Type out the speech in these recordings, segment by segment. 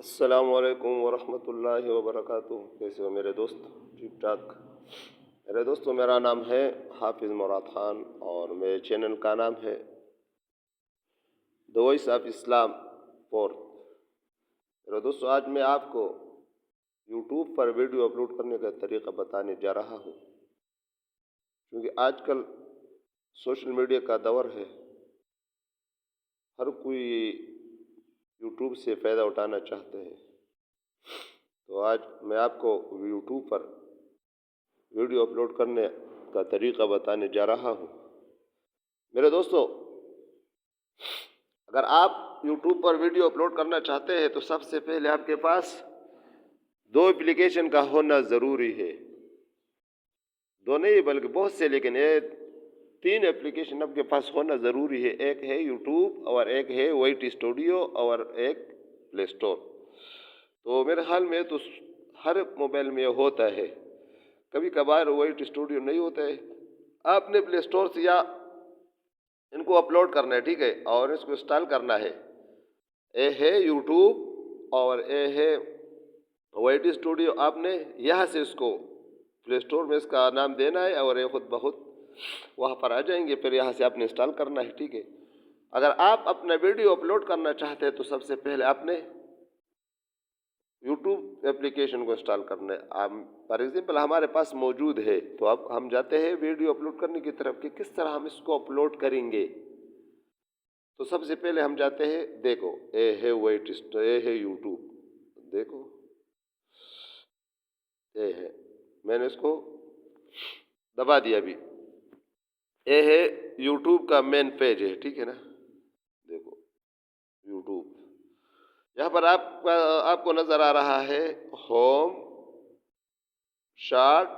السلام علیکم ورحمۃ اللہ وبرکاتہ۔ کیسے ہو میرے دوست؟ ٹھیک ٹھاک میرے دوستوں، میرا نام ہے حافظ مراد خان اور میرے چینل کا نام ہے the voice of Islam fourth. میرے دوستوں، آج میں آپ کو یوٹیوب پر ویڈیو اپلوڈ کرنے کا طریقہ بتانے جا رہا ہوں، کیونکہ آج کل سوشل میڈیا کا دور ہے، ہر کوئی یوٹیوب سے فائدہ اٹھانا چاہتے ہیں۔ تو آج میں آپ کو یوٹیوب پر ویڈیو اپلوڈ کرنے کا طریقہ بتانے جا رہا ہوں۔ میرے دوستو، اگر آپ یوٹیوب پر ویڈیو اپلوڈ کرنا چاہتے ہیں تو سب سے پہلے آپ کے پاس دو اپلیکیشن کا ہونا ضروری ہے۔ دو نہیں بلکہ بہت سے، لیکن تین اپلیکیشن آپ کے پاس ہونا ضروری ہے۔ ایک ہے یوٹیوب، اور ایک ہے وائٹ اسٹوڈیو، اور ایک پلے اسٹور۔ تو میرے خیال میں تو ہر موبائل میں ہوتا ہے، کبھی کبھار وائٹ اسٹوڈیو نہیں ہوتا ہے۔ آپ نے پلے اسٹور سے یا ان کو اپلوڈ کرنا ہے، ٹھیک ہے، اور اس کو انسٹال کرنا ہے۔ اے ہے یوٹیوب اور اے ہے وائٹ اسٹوڈیو۔ آپ نے یہاں سے اس کو پلے اسٹور میں اس کا نام دینا ہے، اور یہ خود بخود وہاں پر آ جائیں گے، پھر یہاں سے آپ نے انسٹال کرنا ہے، ٹھیک ہے۔ اگر آپ اپنا ویڈیو اپلوڈ کرنا چاہتے ہیں تو سب سے پہلے آپ نے یوٹیوب اپلیکیشن کو انسٹال کرنا ہے۔ فار ایگزامپل ہمارے پاس موجود ہے، تو اب ہم جاتے ہیں ویڈیو اپلوڈ کرنے کی طرف کہ کس طرح ہم اس کو اپلوڈ کریں گے۔ تو سب سے پہلے ہم جاتے ہیں، دیکھو اے ہے اے ہے یوٹیوب، دیکھو اے ہے، میں نے اس کو دبا دیا ابھی۔ اے ہے یوٹیوب کا مین پیج ہے، ٹھیک ہے نا، دیکھو یوٹیوب۔ یہاں پر آپ کو نظر آ رہا ہے ہوم، شارٹ،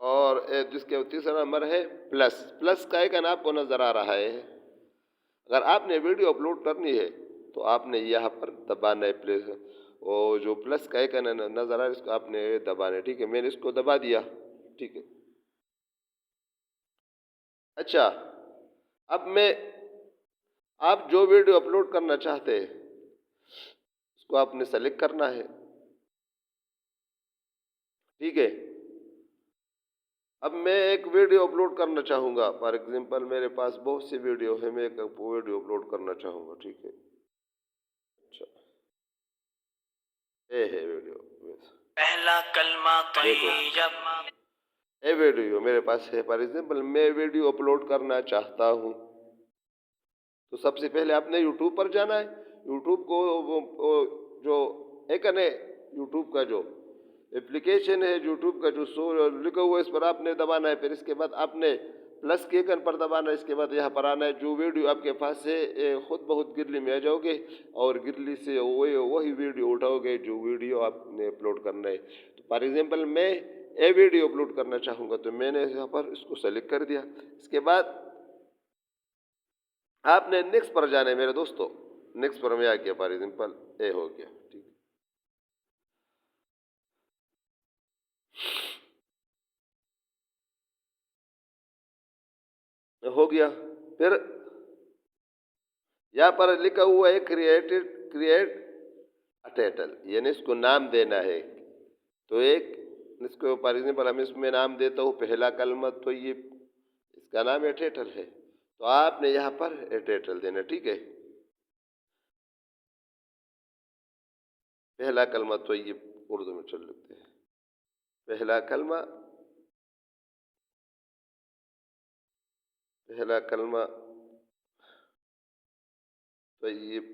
اور جس کے تیسرا نمبر ہے پلس کا آئیکن آپ کو نظر آ رہا ہے۔ اگر آپ نے ویڈیو اپلوڈ کرنی ہے تو آپ نے یہاں پر دبانا ہے، اور جو پلس کا آئیکن نظر آ رہا ہے اس کو آپ نے دبانا ہے، ٹھیک ہے۔ میں نے اس کو دبا دیا، ٹھیک ہے۔ اچھا، اب آپ جو ویڈیو اپلوڈ کرنا چاہتے ہیں اس کو آپ نے سلیکٹ کرنا ہے، ٹھیک ہے۔ اب میں ایک ویڈیو اپلوڈ کرنا چاہوں گا، فار ایگزامپل میرے پاس بہت سی ویڈیو ہے، میں ایک ویڈیو اپلوڈ کرنا چاہوں گا، ٹھیک ہے۔ اچھا، یہ ہے ویڈیو، پہلا کلمہ طیب۔ یہ ویڈیو میرے پاس ہے۔ فار ایگزامپل میں ویڈیو اپلوڈ کرنا چاہتا ہوں، تو سب سے پہلے آپ نے یوٹیوب پر جانا ہے۔ یوٹیوب کو جو آئیکن ہے، یوٹیوب کا جو اپلیکیشن ہے، یوٹیوب کا جو لکھا ہوا ہے، اس پر آپ نے دبانا ہے۔ پھر اس کے بعد آپ نے پلس کے آئیکن پر دبانا ہے۔ اس کے بعد یہاں پر آنا ہے، جو ویڈیو آپ کے پاس ہے خود بخود گیلری میں آ جاؤ گے، اور گیلری سے وہی ویڈیو اٹھاؤ گے جو ویڈیو آپ نے اپلوڈ کرنا ہے۔ تو فار ایگزامپل میں یہ ویڈیو اپلوڈ کرنا چاہوں گا، تو میں نے یہاں پر اس کو سلیکٹ کر دیا۔ اس کے بعد آپ نے نیکسٹ پر جانا ہے میرے دوستو۔ نیکسٹ پر میں آ گیا، فار ایگزامپل اے ہو گیا، ٹھیک ہو گیا۔ پھر یہاں پر لکھا ہوا ہے کریٹ ٹائٹل، یعنی اس کو نام دینا ہے۔ تو اس کو فار ایگزامپل ہم اس میں نام دیتا ہوں پہلا کلمہ طیب، اس کا نام ہے ٹائٹل ہے، تو آپ نے یہاں پر ٹائٹل دینا، ٹھیک ہے۔ پہلا کلمہ طیب اردو میں چل لکھتے ہیں، پہلا کلمہ طیب،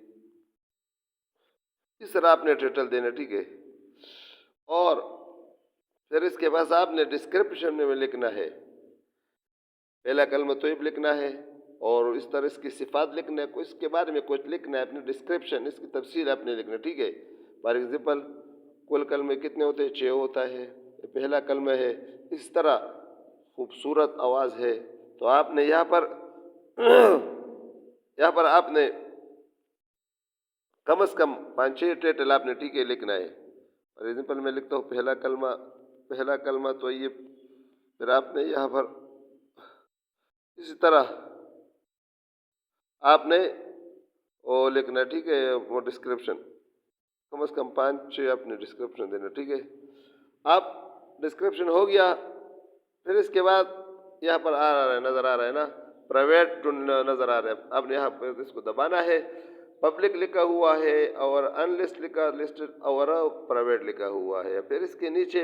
اس طرح آپ نے ٹائٹل دینا، ٹھیک ہے۔ اور پھر اس کے بعد آپ نے ڈسکرپشن میں لکھنا ہے، پہلا کلمہ طیب لکھنا ہے، اور اس طرح اس کی صفات لکھنا ہے، اس کے بارے میں کچھ لکھنا ہے، اپنے ڈسکرپشن، اس کی تفصیل آپ نے لکھنا ہے، ٹھیک ہے۔ فار ایگزامپل کل کلمے کتنے ہوتے ہیں؟ 6 ہوتا ہے، پہلا کلمہ ہے، اس طرح خوبصورت آواز ہے۔ تو آپ نے یہاں پر آپ نے کم از کم 5-6 ٹائٹل آپ نے، ٹھیک ہے، لکھنا ہے۔ فار ایگزامپل میں لکھتا ہوں پہلا کلمہ طیب، پھر آپ نے یہاں پر اسی طرح آپ نے وہ لکھنا ہے، ٹھیک ہے، وہ ڈسکرپشن کم از کم 5-6 اپنے ڈسکرپشن دینا، ٹھیک ہے. اب ڈسکرپشن ہو گیا، پھر اس کے بعد یہاں پر آ رہا ہے، نظر آ رہا ہے نا، پرائیویٹ نظر آ رہا ہے. اب یہاں پہ اس کو دبانا ہے. پبلک لکھا ہوا ہے اور ان لسٹ لکھا، لسٹڈ اور پرائیویٹ لکھا ہوا ہے. پھر اس کے نیچے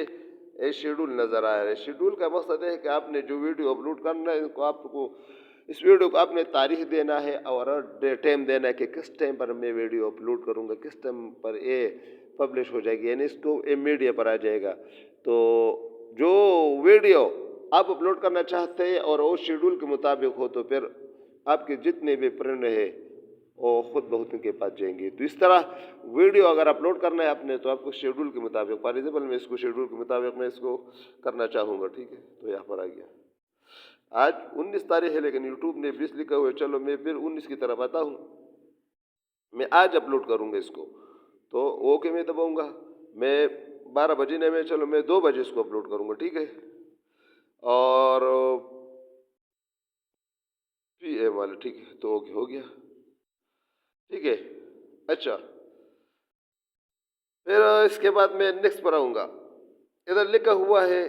ایک شیڈول نظر آ رہا ہے. شیڈول کا مقصد ہے کہ آپ نے جو ویڈیو اپلوڈ کرنا ہے اس ویڈیو کو آپ نے تاریخ دینا ہے اور ٹائم دینا ہے کہ کس ٹائم پر میں ویڈیو اپلوڈ کروں گا، کس ٹائم پر یہ پبلش ہو جائے گی، یعنی اس کو میڈیا پر آ جائے گا. تو جو ویڈیو آپ اپلوڈ کرنا چاہتے ہیں اور وہ شیڈول کے مطابق ہو تو پھر آپ کے جتنے بھی فرینڈ ہیں وہ خود بخود ان کے پاس جائیں گے. تو اس طرح ویڈیو اگر اپلوڈ کرنا ہے آپ نے تو آپ کو شیڈول کے مطابق، فار ایگزامپل میں اس کو شیڈول کے مطابق میں اس کو کرنا چاہوں گا، ٹھیک ہے. تو یہاں پر آ گیا. آج 19 تاریخ ہے لیکن یوٹیوب نے 20 لکھا ہوا ہے. چلو میں پھر 19 کی طرف آتا ہوں. میں آج اپلوڈ کروں گا اس کو، تو اوکے میں دباؤں گا. میں 12 بجے میں، چلو میں 2 بجے اس کو اپلوڈ کروں گا، ٹھیک ہے. اور پی ایم والے، ٹھیک ہے، تو اوکے ہو گیا، ٹھیک ہے. اچھا، پھر اس کے بعد میں نیکسٹ پر آؤں گا. ادھر لکھا ہوا ہے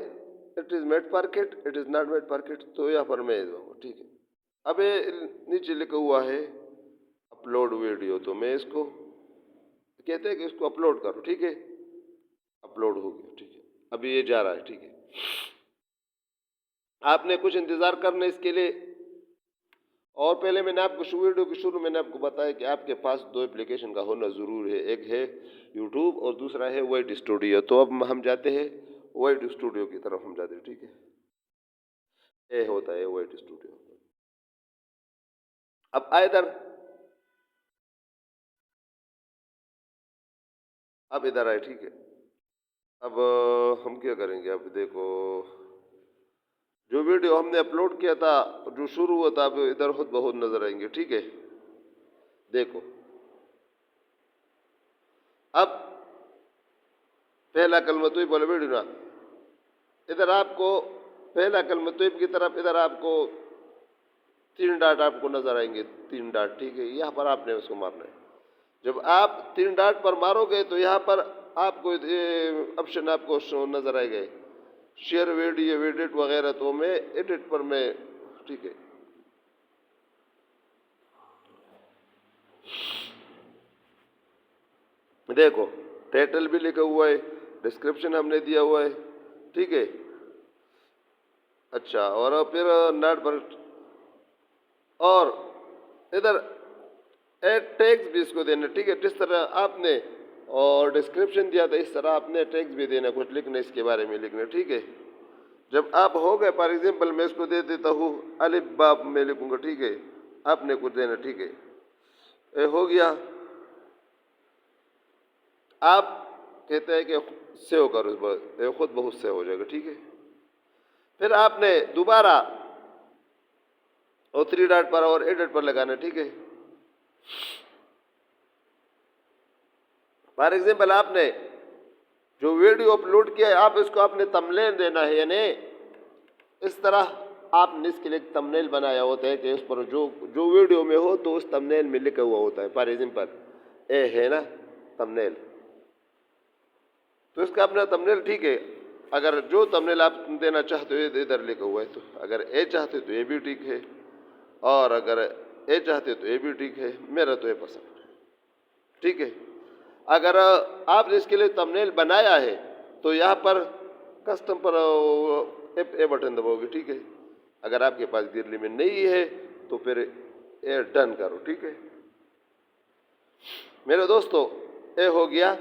it is made market, it is not made market, تو یہاں پر میں جاؤں گا، ٹھیک ہے. اب نیچے لکھا ہوا ہے اپلوڈ ویڈیو، تو میں اس کو کہتے ہیں کہ اس کو اپلوڈ کرو، ٹھیک ہے. اپلوڈ ہو گیا، ٹھیک ہے. ابھی یہ جا رہا ہے، ٹھیک ہے. آپ نے کچھ انتظار کرنا اس کے لیے. اور پہلے میں نے آپ کو ویڈیو کے شروع میں نے آپ کو بتایا کہ آپ کے پاس 2 اپلیکیشن کا ہونا ضرور ہے، ایک ہے یوٹیوب اور دوسرا ہے وائٹ اسٹوڈیو. تو اب ہم جاتے ہیں وائٹ اسٹوڈیو کی طرف، ہم جاتے ہیں، ٹھیک ہے. یہ ہوتا ہے وائٹ اسٹوڈیو. اب ادھر، اب ادھر آئے، ٹھیک ہے. اب ہم کیا کریں گے؟ اب دیکھو جو ویڈیو ہم نے اپلوڈ کیا تھا، جو شروع ہوا تھا، اب ادھر خود بہت نظر آئیں گے، ٹھیک ہے. دیکھو اب پہلا کلمہ طیب والا ویڈیو نا، ادھر آپ کو پہلا کلمہ طیب کی طرف ادھر آپ کو 3 ڈاٹ آپ کو نظر آئیں گے، 3 ڈاٹ، ٹھیک ہے. یہاں پر آپ نے اس کو مارنا ہے. جب آپ 3 ڈاٹ پر مارو گے تو یہاں پر آپ کو آپشن آپ کو نظر آئے گئے، شیئر ویڈیو، ایڈٹ وغیرہ. تو میں ایڈٹ پر میں، ٹھیک ہے. دیکھو ٹائٹل بھی لکھا ہوا ہے، ڈسکرپشن ہم نے دیا ہوا ہے، ٹھیک ہے. اچھا، اور پھر ناٹ پر، اور ادھر ایڈ ٹیگز بھی اس کو دینا، ٹھیک ہے. جس طرح آپ نے اور ڈسکرپشن دیا تھا اس طرح آپ نے ٹیگز بھی دینا، کچھ لکھنا اس کے بارے میں لکھنا، ٹھیک ہے. جب آپ ہو گئے، فار ایگزامپل میں اس کو دے دیتا ہوں الف باب میں لکھوں گا، ٹھیک ہے. آپ نے کچھ دینا، ٹھیک ہے. اے ہو گیا. آپ کہتے ہیں کہ سیو کرو، خود بہت سیو ہو جائے گا، ٹھیک ہے. پھر آپ نے دوبارہ اور 3 ڈاٹ پر اور ایڈٹ پر لگانا، ٹھیک ہے. فار ایگزامپل آپ نے جو ویڈیو اپلوڈ کیا ہے، آپ اس کو اپنے تمبنیل دینا ہے، یعنی اس طرح آپ نے اس کے لیے تمبنیل بنایا ہوتا ہے کہ اس پر جو ویڈیو میں ہو تو اس تمبنیل میں لکھا ہوا ہوتا ہے. فار ایگزامپل اے ہے نا تمبنیل، تو اس کا اپنا تمبنیل، ٹھیک ہے. اگر جو تمبنیل آپ دینا چاہتے ہو ادھر لکھا ہوا ہے، تو اگر اے چاہتے تو یہ بھی ٹھیک ہے، اور اگر اے چاہتے تو یہ بھی ٹھیک ہے. میرا تو یہ پسند ہے، ٹھیک ہے. اگر آپ نے اس کے لیے تمبنیل بنایا ہے تو یہاں پر کسٹم پر اے بٹن دباؤ گے، ٹھیک ہے. اگر آپ کے پاس گرلی میں نہیں ہے تو پھر اے ڈن کرو، ٹھیک ہے. میرے دوستو اے ہو گیا،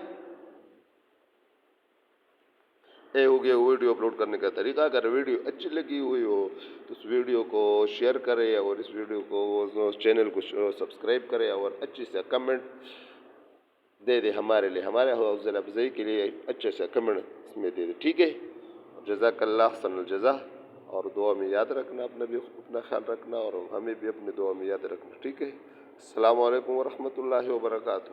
اے ہو گیا ویڈیو اپلوڈ کرنے کا طریقہ. اگر ویڈیو اچھی لگی ہوئی ہو تو اس ویڈیو کو شیئر کرے اور اس ویڈیو کو چینل کو سبسکرائب کرے اور اچھی سے کمنٹ دے دے ہمارے لیے، ہمارے حوصلہ افزائی کے لیے اچھے سے کمنٹ اس میں دے دے، ٹھیک ہے. جزاک اللہ احسن الجزا. اور دعا میں یاد رکھنا، اپنا بھی اپنا خیال رکھنا اور ہمیں بھی اپنی دعا میں یاد رکھنا، ٹھیک ہے. السلام علیکم ورحمۃ اللہ وبرکاتہ.